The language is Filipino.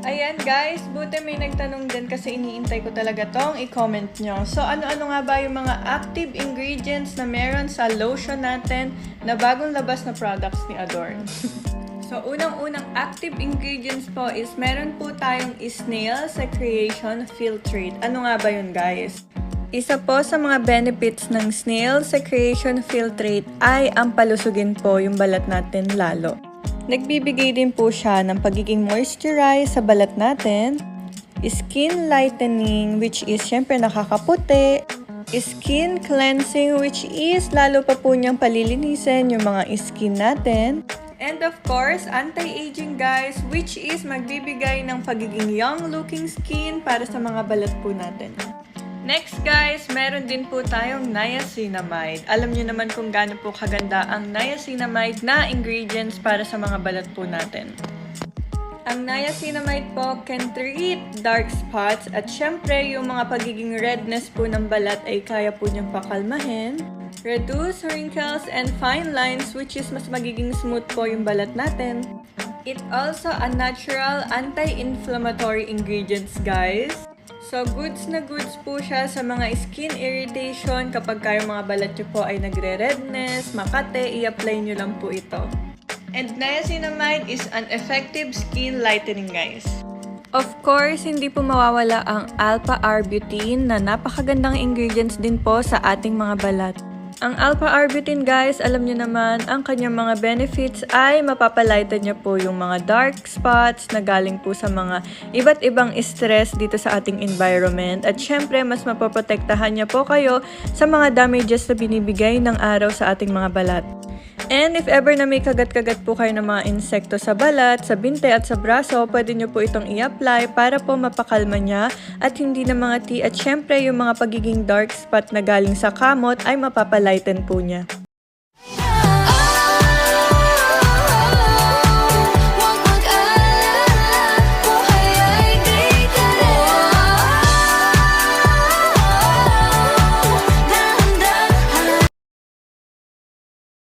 Ayan guys, buti may nagtanong din kasi iniintay ko talaga tong i-comment nyo. So ano-ano nga ba yung mga active ingredients na meron sa lotion natin na bagong labas na products ni Adorn? So unang-unang active ingredients po is meron po tayong snail secretion filtrate. Ano nga ba yun guys? Isa po sa mga benefits ng snail secretion filtrate ay ang palusugin po yung balat natin lalo. Nagbibigay din po siya ng pagiging moisturize sa balat natin, skin lightening which is syempre nakakaputi, skin cleansing which is lalo pa po niyang palilinisin yung mga skin natin, and of course, anti-aging guys which is magbibigay ng pagiging young looking skin para sa mga balat po natin. Next guys, meron din po tayong niacinamide. Alam niyo naman kung gaano po kaganda ang niacinamide na ingredients para sa mga balat po natin. Ang niacinamide po can treat dark spots at syempre yung mga pagiging redness po ng balat ay kaya po niyang pakalmahin. Reduce wrinkles and fine lines which is mas magiging smooth po yung balat natin. It also a natural anti-inflammatory ingredients guys. So, goods na goods po siya sa mga skin irritation kapag kayo mga balat nyo po ay nagre-redness, makate, i-apply nyo lang po ito. And niacinamide is an effective skin lightening guys. Of course, hindi po mawawala ang alpha-arbutin na napakagandang ingredients din po sa ating mga balat. Ang alpha-arbutin guys, alam nyo naman, ang kanyang mga benefits ay mapapalighten niya po yung mga dark spots na galing po sa mga iba't ibang stress dito sa ating environment. At syempre, mas mapoprotektahan niya po kayo sa mga damages na binibigay ng araw sa ating mga balat. And if ever na may kagat-kagat po kayo ng mga insekto sa balat, sa binte at sa braso, pwede nyo po itong i-apply para po mapakalma niya at hindi na mga tea. At syempre, yung mga pagiging dark spot na galing sa kamot ay mapapalighten po niya.